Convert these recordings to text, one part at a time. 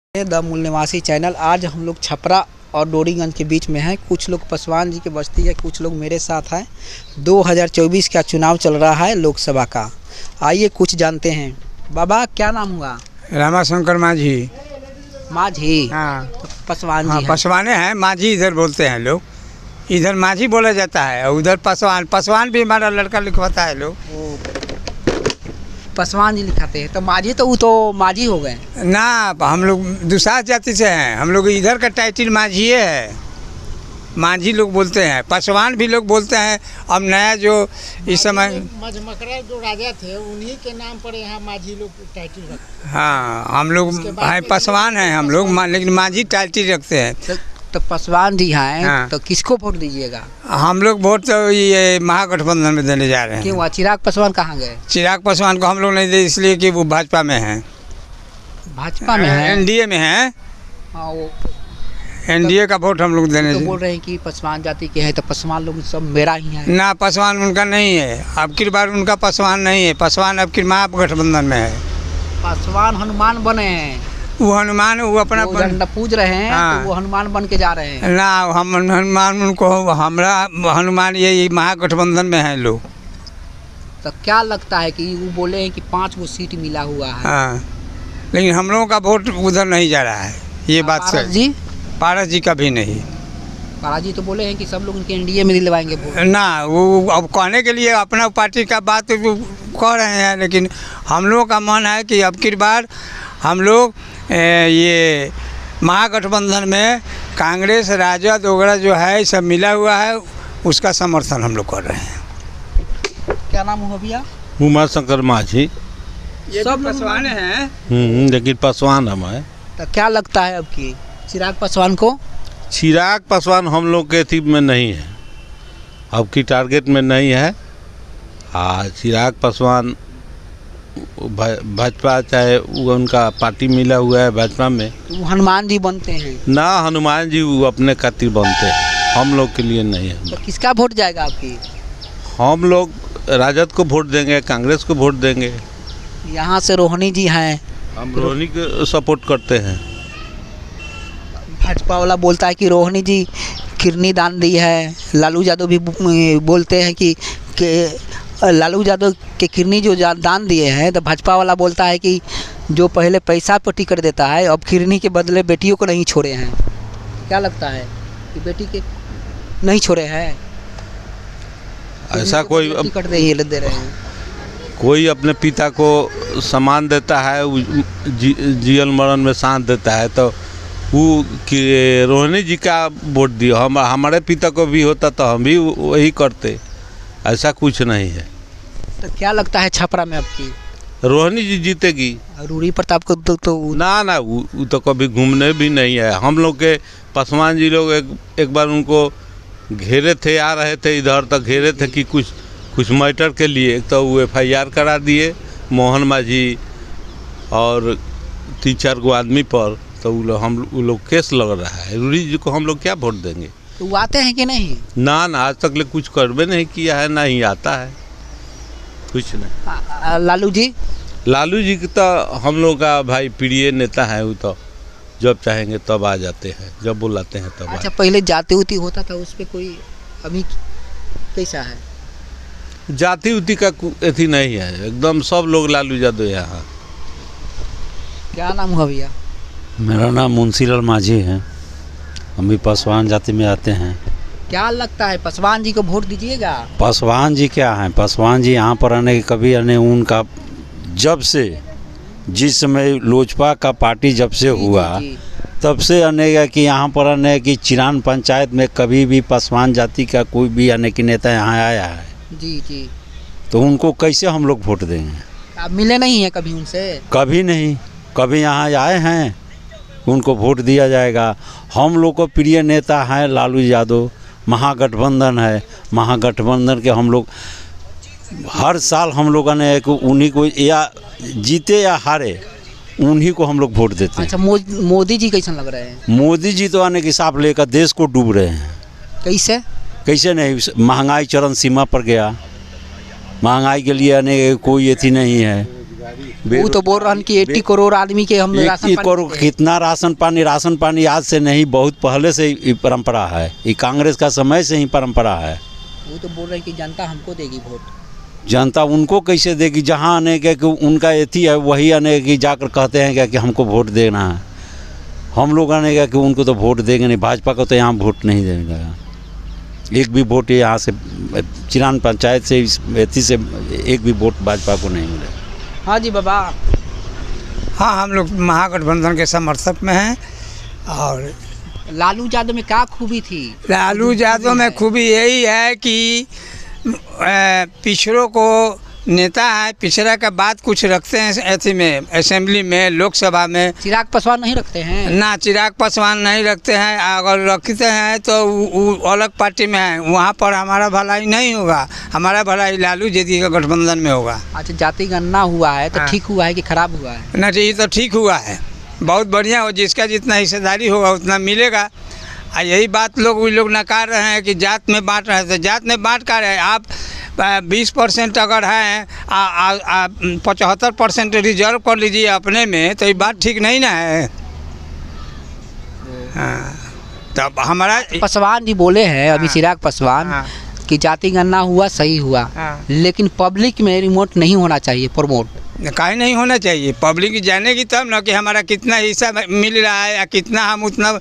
The मूल निवासी channel. आज हम लोग छपरा और डोरीगंज के बीच में हैं। कुछ लोग पासवान जी के बस्ती है, कुछ लोग मेरे साथ हैं। 2024 का चुनाव चल रहा है लोकसभा का। आइए कुछ जानते हैं। बाबा क्या नाम हुआ? रामाशंकर माझी। माझी? हाँ, तो पासवान जी पासवाने हैं। माझी इधर बोलते हैं लोग, इधर माझी बोला जाता है और उधर पासवान। पासवान भी हमारा लड़का लिखवाता है लोग। पासवान जी लिखाते हैं तो माझी, तो वो तो माझी हो गए ना। हम लोग दूसरा जाति से हैं। हम लोग इधर का टाइटल माझी है, माझी लोग बोलते हैं। पासवान भी लोग बोलते हैं। अब नया जो इस समय मजमकरा जो राजा थे उन्हीं के नाम पर यहाँ माझी लोग टाइटल रखते। हाँ, हम लोग पासवान हैं हम लोग, लेकिन माझी टाइटल रखते हैं। तो पासवान जी हैं। हाँ। तो किसको वोट दीजिएगा? हम लोग वोट तो ये महागठबंधन में देने जा रहे हैं। क्यों? चिराग पासवान कहाँ गए? चिराग पासवान को हम लोग नहीं दे, इसलिए कि वो भाजपा में हैं। भाजपा में है? एनडीए में हैं। हाँ, वो एनडीए का वोट हम लोग देने तो बोल रहे हैं कि पासवान जाति के हैं, तो पासवान लोग सब मेरा ही है ना। पासवान उनका नहीं है। अब की बार उनका पासवान नहीं है। पासवान अब की महागठबंधन में है। पासवान हनुमान बने हैं। वो हनुमान, वो अपना झंडा पूज रहे हैं। हाँ। तो वो हनुमान बन के जा रहे हैं ना। हम हनुमान उनको, हमरा हनुमान ये महागठबंधन में है लोग। तो क्या लगता है कि वो बोले हैं कि 5 गो सीट मिला हुआ है? हाँ, लेकिन हम लोगों का वोट उधर नहीं जा रहा है। ये बात पारस सही। जी? पारस जी का भी नहीं। पारस जी तो बोले हैं कि सब लोग उनके एनडीए में दिलवाएंगे वोट। ना, वो अब कहने के लिए अपना पार्टी का बात वो कह रहे हैं, लेकिन हम लोगों का मन है कि अब की बार हम लोग ये महागठबंधन में कांग्रेस, राजद वगैरह जो है सब मिला हुआ है, उसका समर्थन हम लोग कर रहे हैं। क्या नाम हुआ भैया? उमाशंकर माझी। ये सब पासवान हैं। लेकिन पासवान हम है। तो क्या लगता है अब की चिराग पासवान को? चिराग पासवान हम लोग के थी में नहीं है, अब की टारगेट में नहीं है। चिराग पासवान भाजपा, चाहे वो उनका पार्टी मिला हुआ है भाजपा में। वो हनुमान जी बनते हैं ना, हनुमान जी वो अपने खातिर बनते हैं, हम लोग के लिए नहीं है। तो किसका वोट जाएगा आपकी? हम लोग राजद को वोट देंगे, कांग्रेस को वोट देंगे। यहाँ से रोहिणी जी हैं। हम रोहिणी को सपोर्ट करते हैं। भाजपा वाला बोलता है कि रोहिणी जी किडनी दान दी है। लालू यादव भी बोलते हैं कि लालू यादव के किडनी जो दान दिए हैं, तो भाजपा वाला बोलता है कि जो पहले पैसा पर टिकट देता है, अब किडनी के बदले बेटियों को नहीं छोड़े हैं। क्या लगता है कि बेटी के नहीं छोड़े हैं? ऐसा कोई टिकट दे रहे हैं। कोई अपने पिता को सम्मान देता है, जीवन मरण में साथ देता है, तो वो कि रोहिणी जी का वोट दियो। हमारे पिता को भी होता तो हम भी वही करते। ऐसा कुछ नहीं है। तो क्या लगता है छपरा में आपकी? रोहिणी जी जीतेगी। रूढ़ी प्रताप को तो ना, वो तो कभी घूमने भी नहीं है। हम लोग के पासवान जी लोग एक बार उनको घेरे थे, आ रहे थे इधर तक घेरे थे कि कुछ मैटर के लिए, तो वो FIR करा दिए मोहन माझी और 3-4 गो आदमी पर। तो वो लोग केस लग रहा है। रूढ़ी जी को हम लोग क्या वोट देंगे? तो वो आते हैं कि नहीं? ना, आज तक ले कुछ करबे नहीं किया है, ना ही आता है कुछ नहीं। लालू जी? लालू जी की तो हम लोग का भाई प्रिय नेता है। वो तो जब चाहेंगे तब आ जाते हैं, जब बुलाते हैं तब। अच्छा, पहले जाति उति होता था, उस पर कोई अभी कैसा है? जाति उति का अथी नहीं है, एकदम सब लोग लालू यादव यहाँ। क्या नाम हुआ भैया? मेरा नाम मुंशीलाल माझी है। हम भी पासवान जाति में आते हैं। क्या लगता है पासवान जी को वोट दीजिएगा? पासवान जी क्या हैं? पासवान जी यहाँ पर आने कभी आने उनका जब से, जिस समय लोजपा का पार्टी जब से हुआ जी। तब से आने का कि यहाँ पर आने की चिरान पंचायत में कभी भी पासवान जाति का कोई भी आने की नेता यहाँ आया है जी। तो उनको कैसे हम लोग वोट देंगे? आप मिले नहीं हैं कभी उनसे? कभी नहीं। कभी यहाँ आए हैं, उनको वोट दिया जाएगा। हम लोग को प्रिय नेता हैं लालू यादव। महागठबंधन है, महागठबंधन के हम लोग हर साल हम लोगों ने उन्हीं को, या जीते या हारे, उन्हीं को हम लोग वोट देते हैं। अच्छा, मोदी जी कैसे लग रहे हैं? मोदी जी तो आने के हिसाब लेकर देश को डूब रहे हैं। कैसे नहीं? महंगाई चरम सीमा पर गया। महंगाई के लिए आने कोई अथी नहीं है। वो तो बोल रहे हैं कि 80 करोड़ आदमी के हम राशन 80 पानी करोड़ देते हैं। कितना राशन पानी आज से नहीं, बहुत पहले से ये परंपरा है, ये कांग्रेस का समय से ही परंपरा है। वो तो बोल रहे हैं कि जनता हमको देगी वोट। जनता उनको कैसे देगी, जहाँ आने के कि उनका एथी है वही आने की जाकर कहते हैं क्या कि हमको वोट देना है। हम लोग आने का कि उनको तो वोट देंगे नहीं, भाजपा को तो यहाँ वोट नहीं देगा। एक भी वोट यहाँ से चिरान पंचायत से एथी से एक भी वोट भाजपा को नहीं मिले। हाँ जी बाबा। हाँ, हम लोग महागठबंधन के समर्थक में हैं। और लालू यादव में क्या खूबी थी? लालू यादव में खूबी यही है कि पिछड़ों को नेता है, पिछड़ा का बात कुछ रखते हैं ऐसे में, असेंबली में, लोकसभा में। चिराग पासवान नहीं रखते हैं ना, चिराग पासवान नहीं रखते हैं। अगर रखते हैं तो वो अलग पार्टी में है, वहाँ पर हमारा भलाई नहीं होगा। हमारा भलाई लालू जी का गठबंधन में होगा। अच्छा, जाति गणना हुआ है तो हाँ। ठीक हुआ है कि खराब हुआ है? ना, ये तो ठीक हुआ है, बहुत बढ़िया हो। जिसका जितना हिस्सेदारी होगा उतना मिलेगा। यही बात लोग नकार रहे हैं कि जात में बांट रहे हैं। तो जात में बांट कर रहे हैं आप 20% अगर है 75% रिजर्व कर लीजिए अपने में, तो ये बात ठीक नहीं ना है। हाँ, तब हमारा पासवान जी बोले हैं अभी, हाँ। चिराग पासवान, हाँ। कि जाति गणना हुआ सही हुआ, हाँ। लेकिन पब्लिक में रिमोट नहीं होना चाहिए, प्रमोट। काहे नहीं होना चाहिए? पब्लिक जानेगी तब ना कि हमारा कितना हिस्सा मिल रहा है, या कितना हम उतना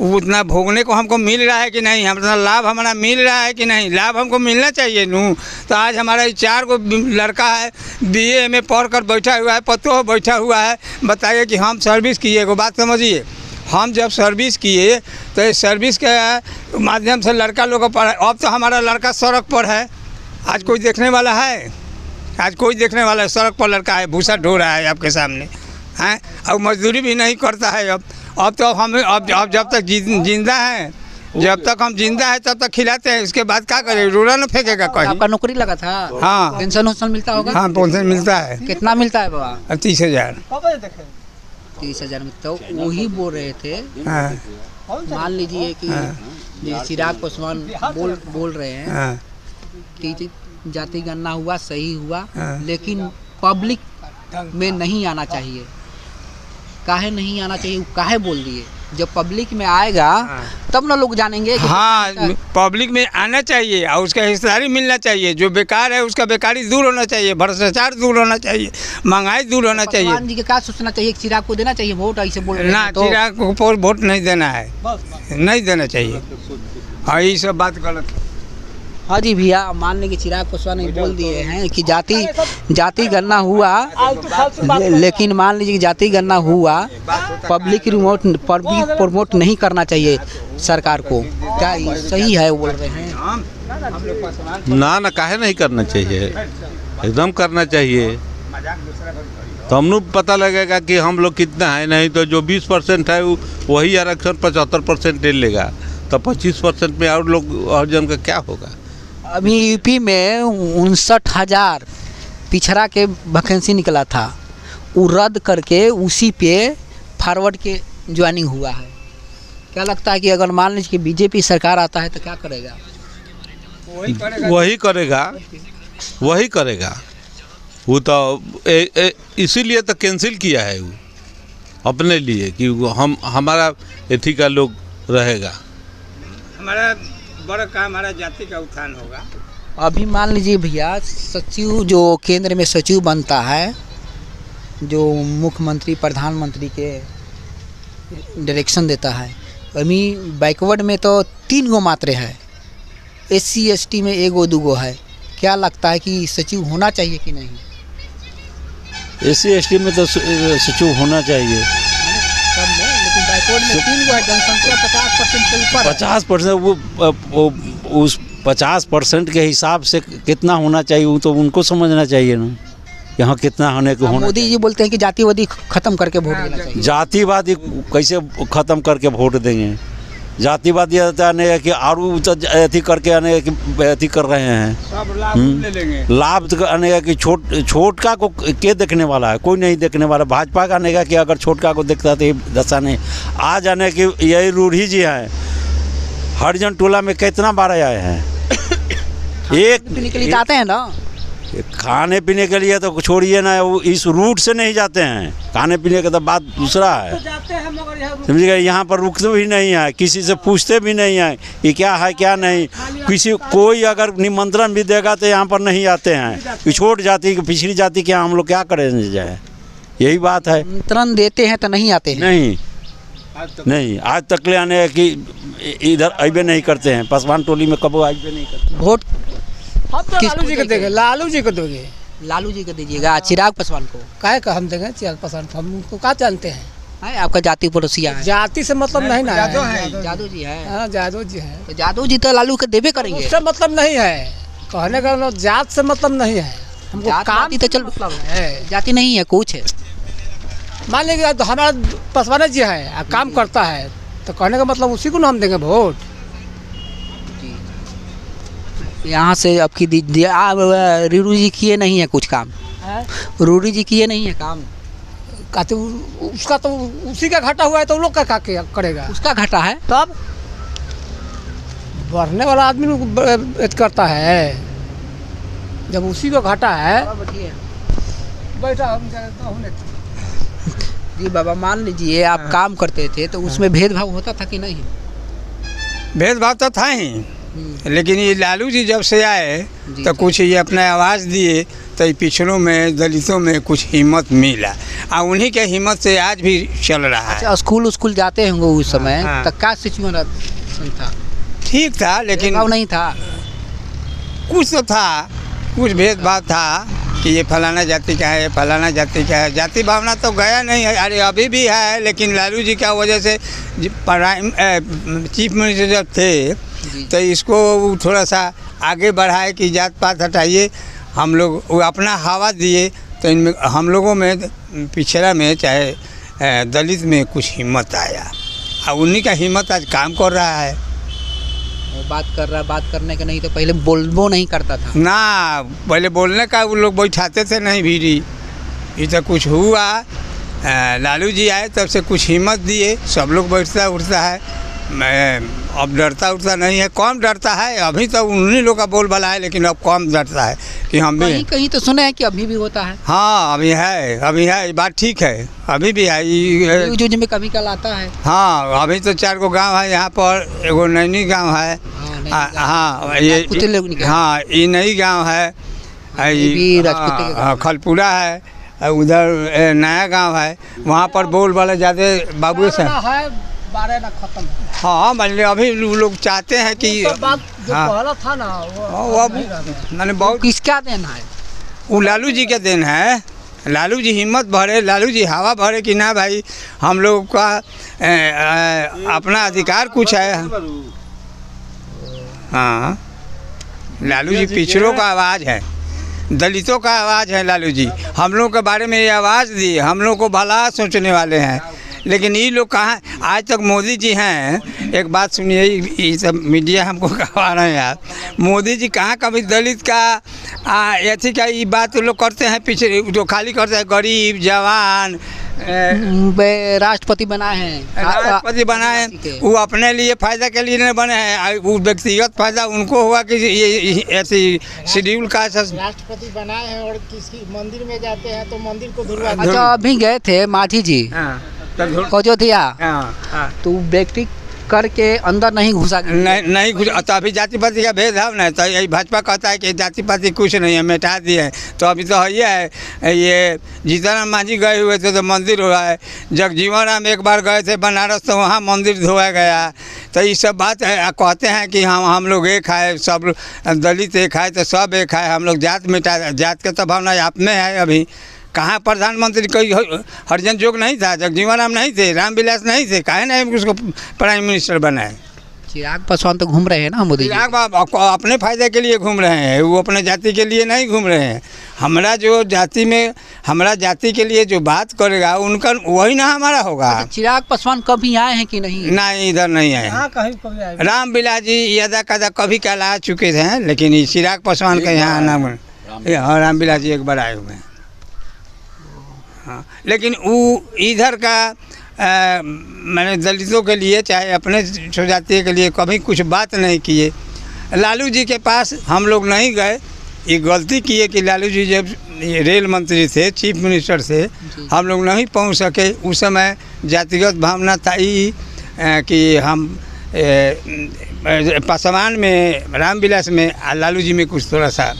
उतना भोगने को हमको मिल रहा है कि नहीं, हमारा लाभ हमारा मिल रहा है कि नहीं। लाभ हमको मिलना चाहिए नू। तो आज हमारा 4 गो लड़का है, BA में पढ़ कर बैठा हुआ है, पतो बैठा हुआ है। बताइए कि हम सर्विस किए, एगो बात समझिए, हम जब सर्विस किए तो इस सर्विस के माध्यम से लड़का लोग को पढ़ा। अब तो हमारा लड़का सड़क पर है, आज कोई देखने वाला है? आज कोई देखने वाला है? सड़क पर लड़का है, भूसा ढो रहा है आपके सामने हैं, और मजदूरी भी नहीं करता है। अब तो हम जब तक जिंदा हैं, जब तक हम जिंदा है तब तक खिलाते हैं। इसके बाद क्या करें? रूड़ा न फेंकेगा कहीं। आपका नौकरी लगा था? हाँ। पेंशन वेंशन मिलता होगा? हाँ, पेंशन मिलता है। कितना मिलता है बाबा? 30,000। 30,000 में तो वही बोल रहे थे। हाँ, मान लीजिए कि जैसे चिराग पासवान बोल रहे हैं हाँ, कि जाति गणना हुआ सही हुआ, हाँ। लेकिन पब्लिक में नहीं आना चाहिए। काहे नहीं आना चाहिए? वो काहे बोल दिए? जब पब्लिक में आएगा तब ना लोग जानेंगे कि हाँ, पब्लिक में आना चाहिए और उसका हिस्सेदारी मिलना चाहिए। जो बेकार है उसका बेकारी दूर होना चाहिए, भ्रष्टाचार दूर होना चाहिए, महंगाई दूर होना चाहिए। पासवान जी के क्या सोचना चाहिए? चिराग को देना चाहिए वोट? ऐसे बोल रहे ना, हैं तो चिराग को वोट नहीं देना है, नहीं देना चाहिए। हाँ, ये सब बात गलत है। हाँ जी भैया, मान लें कि चिराग पासवान ने बोल दिए हैं कि जाति गणना हुआ, लेकिन मान लीजिए कि जाति गणना हुआ, पब्लिक प्रमोट नहीं करना चाहिए सरकार को। क्या ये सही है? वो बोल रहे हैं। ना काहे नहीं करना चाहिए, एकदम करना चाहिए। तो हमको पता लगेगा कि हम लोग कितना है। नहीं तो जो 20% है वही आरक्षण 75% ले लेगा, तो 25% में और लोग और जन का क्या होगा? अभी यूपी में 59,000 पिछड़ा के वैकेंसी निकला था, वो रद्द करके उसी पे फॉरवर्ड के ज्वाइनिंग हुआ है। क्या लगता है कि अगर मान लीजिए कि बीजेपी सरकार आता है तो क्या करेगा? वही करेगा। वो तो इसीलिए तो कैंसिल किया है वो अपने लिए कि हमारा एथी का लोग रहेगा। हमारा बड़ा काम, हमारा जाति का उत्थान होगा। अभी मान लीजिए भैया, सचिव जो केंद्र में सचिव बनता है, जो मुख्यमंत्री प्रधानमंत्री के डायरेक्शन देता है, अभी बैकवर्ड में तो 3 गो मात्रे है, SC ST में 1 गो 2 गो है। क्या लगता है कि सचिव होना चाहिए कि नहीं? SC ST में तो सचिव होना चाहिए। सब में, लेकिन बैकवर्ड में 3 गो है, जनसंख्या 50% से ऊपर है। 50% वो उस 50% के हिसाब से कितना होना चाहिए वो तो उनको समझना चाहिए ना, यहाँ कितना होने को होना। मोदी जी बोलते हैं कि जातिवादी खत्म करके वोट देना चाहिए। जातिवादी कैसे खत्म करके वोट देंगे? जातिवादी आने कि आरू अथी करके आने कि अथी कर रहे हैं, सब लाभ ले लेंगे। लाभ आने कि छोटका को के देखने वाला है? कोई नहीं देखने वाला। भाजपा का आने का कि अगर छोटका को देखता तो ये दशा नहीं। आज आने कि यही रूढ़ी जी हैं, हरिजन टोला में कितना बार आए हैं, एक निकली आते हैं ना, खाने पीने के लिए तो छोड़िए ना, वो इस रूट से नहीं जाते हैं। खाने पीने का तो बात दूसरा है, समझिएगा। यहाँ पर रुकते भी नहीं है, किसी से पूछते भी नहीं है कि क्या है क्या नहीं। किसी कोई अगर निमंत्रण भी देगा तो यहाँ पर नहीं आते हैं। पिछोट जाति पिछड़ी जाति के यहाँ हम लोग क्या करें जाए, यही बात है। निमंत्रण देते हैं तो नहीं आते हैं। नहीं आज तक ले आने कि इधर अबे नहीं करते हैं। पासवान टोली में कबो अबे नहीं करते। वोट हम तो किसको लालू जी को देंगे, लालू जी को दोगे। लालू जी को दीजिएगा, चिराग पासवान को। काहे का हम देंगे चिराग पासवान को, हम उनको क्या जानते हैं। है आपका जाति पड़ोसिया है। जाति से मतलब नहीं ना है। जादू जी है। हाँ जादव जी है, तो जादू जी तो लालू के देवे करेंगे। उससे मतलब नहीं है। कहने का मतलब जात से मतलब नहीं है हमको। जात काम पाती तो चल मतलब है। जाति नहीं है, कुछ है। मान लीजिए तो हमारा पासवान जी है, काम करता है, तो कहने का मतलब उसी को ना हम देंगे वोट। यहाँ से अब की दीजिए। रूरू जी किए नहीं है कुछ काम। रूरू जी किए नहीं है काम। कहते उसका तो उसी का घाटा हुआ है, तो वो लोग का करेगा। उसका घाटा है तब बढ़ने वाला आदमी करता है, जब उसी को घाटा है। बैठा जी बाबा, मान लीजिए आप काम करते थे तो उसमें भेदभाव होता था कि नहीं? भेदभाव तो था ही, लेकिन ये लालू जी जब से आए तो कुछ ये अपना आवाज़ दिए, तो ये पिछड़ों में दलितों में कुछ हिम्मत मिला, और उन्हीं के हिम्मत से आज भी चल रहा है। अच्छा, स्कूल जाते होंगे उस समय। हाँ। तो क्या सिचुएशन था? ठीक था, लेकिन भेदभाव नहीं था। कुछ तो था, कुछ भेदभाव था कि ये फलाना जाति का है, फलाना जाति का है। जाति भावना तो गया नहीं है, अरे अभी भी है, लेकिन लालू जी का वजह से चीफ मिनिस्टर जब थे तो इसको थोड़ा सा आगे बढ़ाए कि जात पात हटाइए। हम लोग वो अपना हवा दिए, तो इनमें हम लोगों में पिछड़ा में चाहे दलित में कुछ हिम्मत आया, और उन्हीं का हिम्मत आज काम कर रहा है। बात करने का नहीं तो पहले बोलबो नहीं करता था ना, पहले बोलने का वो लोग बैठाते थे नहीं भीड़ी। ये तो कुछ हुआ, लालू जी आए तब से कुछ हिम्मत दिए, सब लोग बैठता उठता है। मैं अब डरता उठता नहीं है, कम डरता है। अभी तो उन्हीं लोग का बोल भला है, लेकिन अब कम डरता है कि हम भी कहीं तो सुने हैं कि अभी भी होता है। हाँ अभी है, ये बात ठीक है, अभी भी है। न्यूज़ में कभी कल आता है। हाँ अभी तो 4 गो गाँव है यहाँ पर, एगो नैनी गाँव है। हाँ ये हाँ ये नई गाँव है, खलपुरा है, उधर नया गांव है। वहाँ पर बोल वाले ज़्यादा बाबू से खत्म। हाँ मान लीजिए अभी लोग चाहते हैं कि बात जो हाँ, पहला था ना वो अब मैंने बहुत किसका देन है? वो लालू जी के देन है। लालू जी हिम्मत भरे, लालू जी हवा भरे कि ना भाई हम लोग का अपना अधिकार कुछ है। हाँ लालू जी पिछड़ों का आवाज़ है, दलितों का आवाज़ है लालू जी। हम लोग के बारे में ये आवाज़ दी, हम लोग को भला सोचने वाले हैं। लेकिन ये लोग कहाँ, आज तक मोदी जी हैं। एक बात सुनिए, ये सब मीडिया हमको कहवा रहे हैं यार, मोदी जी कहाँ कभी दलित का ऐसी का ये बात लोग करते हैं, पीछे जो खाली करते हैं गरीब जवान। राष्ट्रपति बनाए हैं, राष्ट्रपति बनाए, वो अपने लिए फायदा के लिए नहीं बने हैं, वो व्यक्तिगत फायदा उनको हुआ कि ये ऐसी शेड्यूल कास्ट राष्ट्रपति बनाए हैं और किसी मंदिर में जाते हैं तो मंदिर को धुलवा। अच्छा, अभी गए थे माझी जी अयोध्या, तो व्यक्ति करके अंदर नहीं घुसा, नहीं घुस। तो अभी जाति पाति का भेदभाव नहीं, तो यही भाजपा कहता है कि जाति पाति कुछ नहीं है, मिटा दिए हैं। तो अभी तो है ये जीतन मांझी गए हुए थे तो मंदिर हुआ है, जगजीवन राम एक बार गए थे बनारस तो वहाँ मंदिर धोया गया। तो ये सब बात है, कहते हैं कि हम लोग एक है, सब दलित एक है तो सब एक है, हम लोग जात मिटा, जात के तो भावना आप में है। अभी कहाँ प्रधानमंत्री कोई हरिजन जोग नहीं था, जगजीवन राम नहीं थे, रामविलास नहीं थे, काहे नहीं उसको प्राइम मिनिस्टर बनाए। चिराग पासवान तो घूम रहे हैं ना मोदी जी। चिराग अपने फायदे के लिए घूम रहे हैं, वो अपने जाति के लिए नहीं घूम रहे हैं। हमारा जो जाति में, हमारा जाति के लिए जो बात करेगा उनका वही ना हमारा होगा। चिराग पासवान कभी आए हैं कि नहीं? नहीं, इधर नहीं आए। रामविलास जी यदा कदा कभी कल आ चुके थे, लेकिन ये चिराग पासवान का यहाँ नाम, रामविलास जी एक बार आए हुए हैं। हाँ, लेकिन वो इधर का मैंने दलितों के लिए चाहे अपने स्वजातीय के लिए कभी कुछ बात नहीं किए। लालू जी के पास हम लोग नहीं गए, ये गलती की है कि लालू जी जब रेल मंत्री थे, चीफ मिनिस्टर थे, हम लोग नहीं पहुंच सके। उस समय जातिगत भावना था ही कि हम पासवान में, रामविलास में, लालू जी में कुछ थोड़ा सा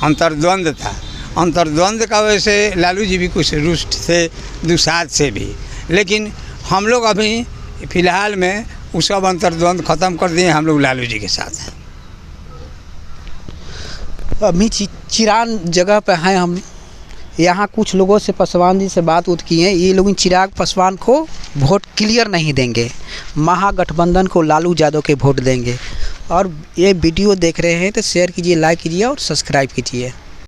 अंतर्द्वंद था। अंतर्द्वंद का वजह से लालू जी भी कुछ रुष्ट थे, दुसाध से भी। लेकिन हम लोग अभी फ़िलहाल में उस सब अंतर्द्वंद ख़त्म कर दिए, हम लोग लालू जी के साथ हैं। अभी चिरान जगह पे हैं हम। यहाँ कुछ लोगों से पासवान जी से बात किए हैं। ये लोग चिराग पासवान को वोट क्लियर नहीं देंगे, महागठबंधन को लालू यादव के वोट देंगे। और ये वीडियो देख रहे हैं तो शेयर कीजिए, लाइक कीजिए और सब्सक्राइब कीजिए।